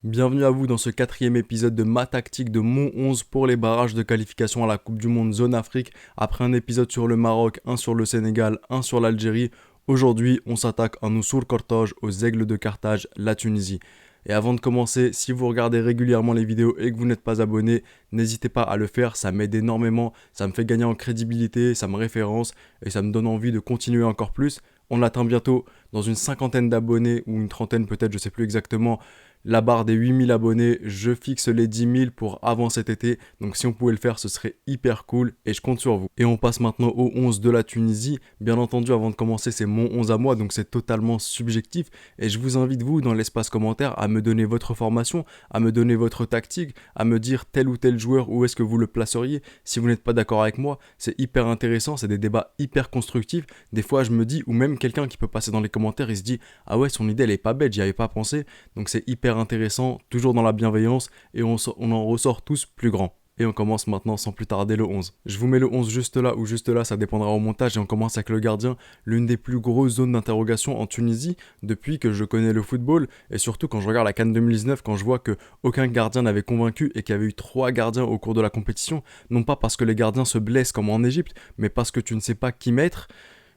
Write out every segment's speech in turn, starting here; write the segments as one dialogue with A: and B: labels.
A: Bienvenue à vous dans ce quatrième épisode de ma tactique de mon 11 pour les barrages de qualification à la Coupe du Monde Zone Afrique. Après un épisode sur le Maroc, un sur le Sénégal, un sur l'Algérie, aujourd'hui on s'attaque à Noussour Carthage, aux Aigles de Carthage, la Tunisie. Et avant de commencer, si vous regardez régulièrement les vidéos et que vous n'êtes pas abonné, n'hésitez pas à le faire, ça m'aide énormément, ça me fait gagner en crédibilité, ça me référence et ça me donne envie de continuer encore plus. On atteint bientôt dans une cinquantaine d'abonnés ou une trentaine peut-être, je sais plus exactement, la barre des 8000 abonnés. Je fixe les 10 000 pour avant cet été. Donc si on pouvait le faire, ce serait hyper cool et je compte sur vous. Et on passe maintenant au 11 de la Tunisie. Bien entendu, avant de commencer, c'est mon 11 à moi, donc c'est totalement subjectif. Et je vous invite, vous, dans l'espace commentaire, à me donner votre formation, à me donner votre tactique, à me dire tel ou tel joueur, où est-ce que vous le placeriez. Si vous n'êtes pas d'accord avec moi, c'est hyper intéressant, c'est des débats hyper constructifs. Des fois, je me dis, ou même quelqu'un qui peut passer dans les commentaires, il se dit, ah ouais, son idée, elle est pas bête, j'y avais pas pensé. Donc c'est hyper intéressant, toujours dans la bienveillance, et on en ressort tous plus grands. Et on commence maintenant sans plus tarder le 11. Je vous mets le 11 juste là ou juste là, ça dépendra au montage, et on commence avec le gardien, l'une des plus grosses zones d'interrogation en Tunisie depuis que je connais le football, et surtout quand je regarde la CAN 2019, quand je vois que aucun gardien n'avait convaincu et qu'il y avait eu 3 gardiens au cours de la compétition, non pas parce que les gardiens se blessent comme en Égypte, mais parce que tu ne sais pas qui mettre.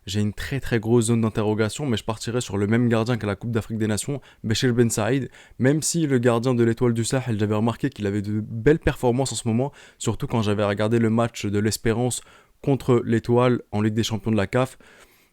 A: J'ai une très très grosse zone d'interrogation, mais je partirai sur le même gardien qu'à la Coupe d'Afrique des Nations, Béchir Ben Saïd. Même si le gardien de l'Étoile du Sahel, j'avais remarqué qu'il avait de belles performances en ce moment, surtout quand j'avais regardé le match de l'Espérance contre l'Étoile en Ligue des Champions de la CAF.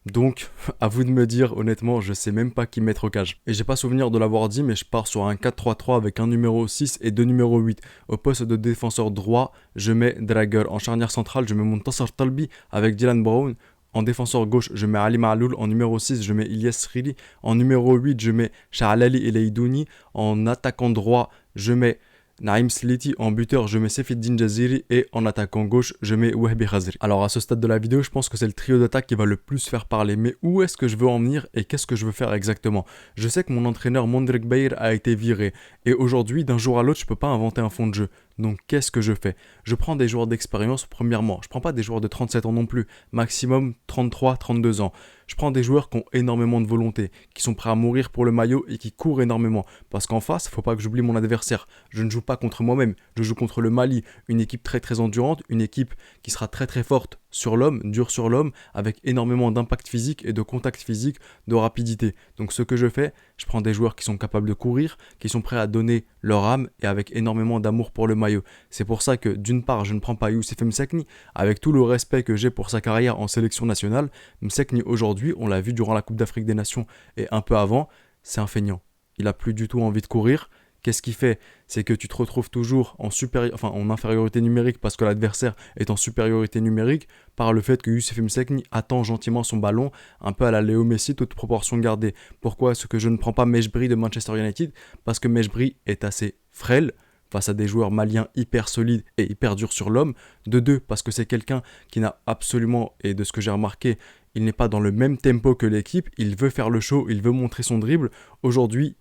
A: Donc, à vous de me dire, honnêtement, je sais même pas qui mettre au cage. Et j'ai pas souvenir de l'avoir dit, mais je pars sur un 4-3-3 avec un numéro 6 et deux numéros 8. Au poste de défenseur droit, je mets Drager. En charnière centrale, je mets Montassar Talbi avec Dylan Brown. En défenseur gauche, je mets Ali Maaloul. En numéro 6, je mets Ilyes Srili. En numéro 8, je mets Sha'alali Eleidouni. En attaquant droit, je mets Naïm Sliti. En buteur, je mets Sefeddine Jaziri. Et en attaquant gauche, je mets Wahbi Khazri. Alors à ce stade de la vidéo, je pense que c'est le trio d'attaque qui va le plus faire parler. Mais où est-ce que je veux en venir et qu'est-ce que je veux faire exactement? Je sais que mon entraîneur Mondrek Bayer a été viré. Et aujourd'hui, d'un jour à l'autre, je peux pas inventer un fond de jeu. Donc qu'est-ce que je fais? Je prends des joueurs d'expérience premièrement. Je prends pas des joueurs de 37 ans non plus. Maximum 33, 32 ans. Je prends des joueurs qui ont énormément de volonté, qui sont prêts à mourir pour le maillot et qui courent énormément. Parce qu'en face, faut pas que j'oublie mon adversaire. Je ne joue pas contre moi-même, je joue contre le Mali, une équipe très très endurante, une équipe qui sera très très forte sur l'homme, dure sur l'homme, avec énormément d'impact physique et de contact physique, de rapidité. Donc ce que je fais, je prends des joueurs qui sont capables de courir, qui sont prêts à donner leur âme et avec énormément d'amour pour le maillot. C'est pour ça que d'une part, je ne prends pas Youssef Msekni, avec tout le respect que j'ai pour sa carrière en sélection nationale. Msekni aujourd'hui, on l'a vu durant la Coupe d'Afrique des Nations et un peu avant, c'est un feignant. Il a plus du tout envie de courir. Qu'est-ce qu'il fait? C'est que tu te retrouves toujours en infériorité numérique parce que l'adversaire est en supériorité numérique par le fait que Youssef Msekni attend gentiment son ballon, un peu à la Léo Messi, toute proportion gardée. Pourquoi est-ce que je ne prends pas Mejbri de Manchester United? Parce que Mejbri est assez frêle face à des joueurs maliens hyper solides et hyper durs sur l'homme. De deux, parce que c'est quelqu'un qui n'a absolument, et de ce que j'ai remarqué, il n'est pas dans le même tempo que l'équipe, il veut faire le show, il veut montrer son dribble. Aujourd'hui,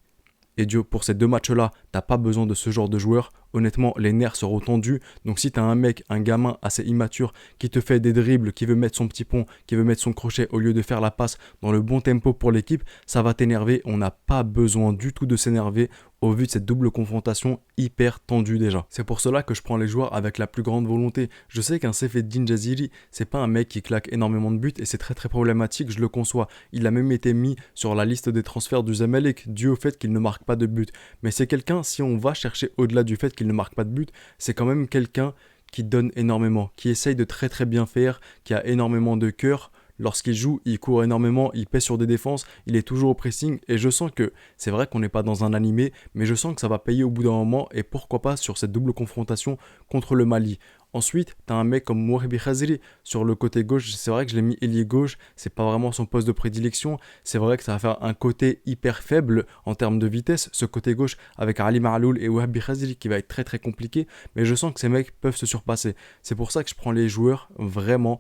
A: et Dieu, pour ces deux matchs-là, t'as pas besoin de ce genre de joueur. Honnêtement, les nerfs seront tendus. Donc si t'as un mec, un gamin assez immature qui te fait des dribbles, qui veut mettre son petit pont, qui veut mettre son crochet au lieu de faire la passe dans le bon tempo pour l'équipe, ça va t'énerver. On n'a pas besoin du tout de s'énerver au vu de cette double confrontation hyper tendue déjà. C'est pour cela que je prends les joueurs avec la plus grande volonté. Je sais qu'un Sefeddine Jaziri, c'est pas un mec qui claque énormément de buts et c'est très très problématique, je le conçois. Il a même été mis sur la liste des transferts du Zamalek dû au fait qu'il ne marque pas de but. Mais c'est quelqu'un, si on va chercher au-delà du fait qu'il ne marque pas de but, c'est quand même quelqu'un qui donne énormément, qui essaye de très très bien faire, qui a énormément de cœur. Lorsqu'il joue, il court énormément, il pèse sur des défenses, il est toujours au pressing et je sens que, c'est vrai qu'on n'est pas dans un animé, mais je sens que ça va payer au bout d'un moment et pourquoi pas sur cette double confrontation contre le Mali. Ensuite, t'as un mec comme Wahbi Khazri sur le côté gauche, c'est vrai que je l'ai mis ailier gauche, c'est pas vraiment son poste de prédilection, c'est vrai que ça va faire un côté hyper faible en termes de vitesse, ce côté gauche avec Ali Maaloul et Wahbi Khazri qui va être très très compliqué, mais je sens que ces mecs peuvent se surpasser. C'est pour ça que je prends les joueurs, vraiment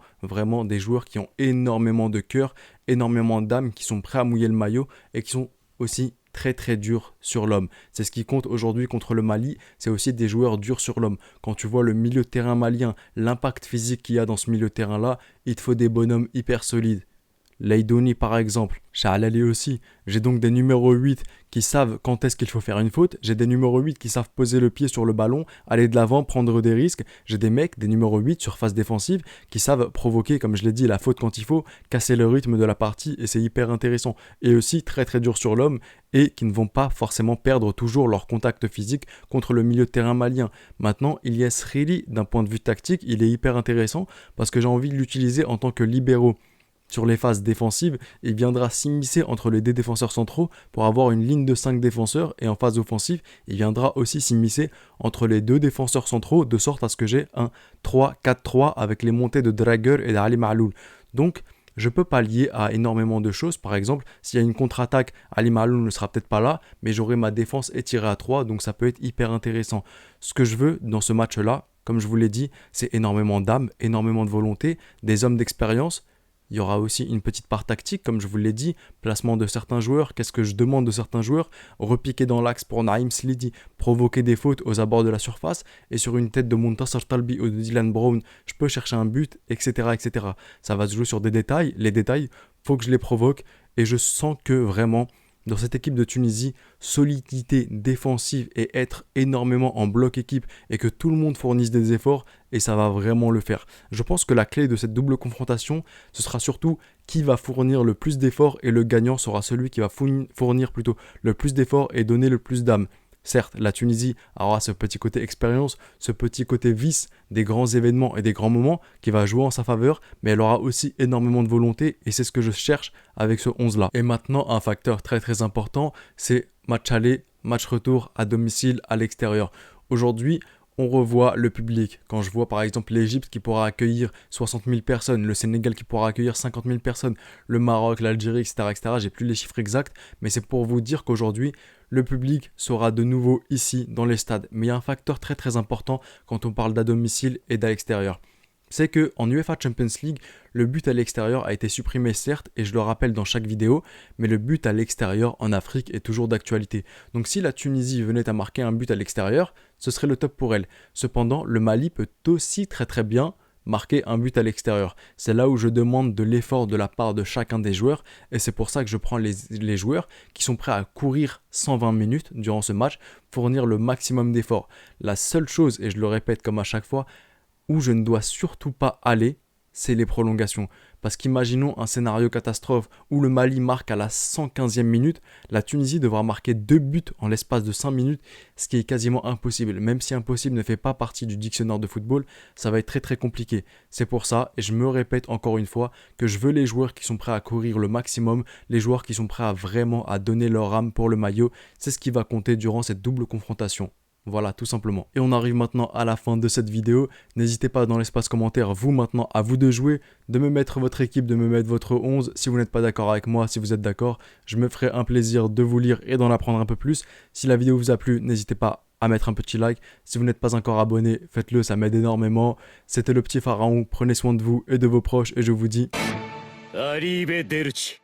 A: des joueurs qui ont énormément de cœur, énormément d'âme, qui sont prêts à mouiller le maillot et qui sont aussi très très durs sur l'homme. C'est ce qui compte aujourd'hui contre le Mali, c'est aussi des joueurs durs sur l'homme. Quand tu vois le milieu de terrain malien, l'impact physique qu'il y a dans ce milieu de terrain là, il te faut des bonhommes hyper solides. Leidouni par exemple, Sha'alali aussi. J'ai donc des numéros 8 qui savent quand est-ce qu'il faut faire une faute. J'ai des numéros 8 qui savent poser le pied sur le ballon, aller de l'avant, prendre des risques. J'ai des mecs, des numéros 8 sur phase défensive qui savent provoquer, comme je l'ai dit, la faute quand il faut, casser le rythme de la partie et c'est hyper intéressant. Et aussi très très dur sur l'homme et qui ne vont pas forcément perdre toujours leur contact physique contre le milieu de terrain malien. Maintenant, Ilyes Rili, d'un point de vue tactique, il est hyper intéressant parce que j'ai envie de l'utiliser en tant que libéraux. Sur les phases défensives, il viendra s'immiscer entre les deux défenseurs centraux pour avoir une ligne de 5 défenseurs et en phase offensive, il viendra aussi s'immiscer entre les deux défenseurs centraux de sorte à ce que j'ai un 3-4-3 avec les montées de Drager et d'Ali Ma'loul. Donc, je peux pallier à énormément de choses. Par exemple, s'il y a une contre-attaque, Ali Ma'loul ne sera peut-être pas là, mais j'aurai ma défense étirée à 3, donc ça peut être hyper intéressant. Ce que je veux dans ce match-là, comme je vous l'ai dit, c'est énormément d'âme, énormément de volonté, des hommes d'expérience. Il y aura aussi une petite part tactique, comme je vous l'ai dit, placement de certains joueurs, qu'est-ce que je demande de certains joueurs, repiquer dans l'axe pour Naïm Slidi, provoquer des fautes aux abords de la surface, et sur une tête de Montassar Talbi ou de Dylan Brown, je peux chercher un but, etc., etc. Ça va se jouer sur des détails, les détails, faut que je les provoque, et je sens que vraiment, dans cette équipe de Tunisie, solidité défensive et être énormément en bloc équipe et que tout le monde fournisse des efforts et ça va vraiment le faire. Je pense que la clé de cette double confrontation, ce sera surtout qui va fournir le plus d'efforts et le gagnant sera celui qui va fournir plutôt le plus d'efforts et donner le plus d'âme. Certes, la Tunisie aura ce petit côté expérience, ce petit côté vice des grands événements et des grands moments qui va jouer en sa faveur, mais elle aura aussi énormément de volonté et c'est ce que je cherche avec ce 11-là. Et maintenant, un facteur très très important, c'est match aller, match retour, à domicile, à l'extérieur. Aujourd'hui, on revoit le public. Quand je vois par exemple l'Égypte qui pourra accueillir 60 000 personnes, le Sénégal qui pourra accueillir 50 000 personnes, le Maroc, l'Algérie, etc. J'ai plus les chiffres exacts, mais c'est pour vous dire qu'aujourd'hui, le public sera de nouveau ici dans les stades. Mais il y a un facteur très très important quand on parle d'à domicile et d'à l'extérieur. C'est que en UEFA Champions League, le but à l'extérieur a été supprimé certes, et je le rappelle dans chaque vidéo, mais le but à l'extérieur en Afrique est toujours d'actualité. Donc si la Tunisie venait à marquer un but à l'extérieur, ce serait le top pour elle. Cependant, le Mali peut aussi très très bien marquer un but à l'extérieur. C'est là où je demande de l'effort de la part de chacun des joueurs, et c'est pour ça que je prends les joueurs qui sont prêts à courir 120 minutes durant ce match, fournir le maximum d'efforts. La seule chose, et je le répète comme à chaque fois, où je ne dois surtout pas aller, c'est les prolongations. Parce qu'imaginons un scénario catastrophe où le Mali marque à la 115e minute, la Tunisie devra marquer 2 buts en l'espace de 5 minutes, ce qui est quasiment impossible. Même si impossible ne fait pas partie du dictionnaire de football, ça va être très très compliqué. C'est pour ça, et je me répète encore une fois, que je veux les joueurs qui sont prêts à courir le maximum, les joueurs qui sont prêts à vraiment à donner leur âme pour le maillot. C'est ce qui va compter durant cette double confrontation. Voilà, tout simplement. Et on arrive maintenant à la fin de cette vidéo. N'hésitez pas dans l'espace commentaire, vous maintenant, à vous de jouer, de me mettre votre équipe, de me mettre votre 11. Si vous n'êtes pas d'accord avec moi, si vous êtes d'accord, je me ferai un plaisir de vous lire et d'en apprendre un peu plus. Si la vidéo vous a plu, n'hésitez pas à mettre un petit like. Si vous n'êtes pas encore abonné, faites-le, ça m'aide énormément. C'était le petit pharaon, prenez soin de vous et de vos proches et je vous dis... Arrivederci.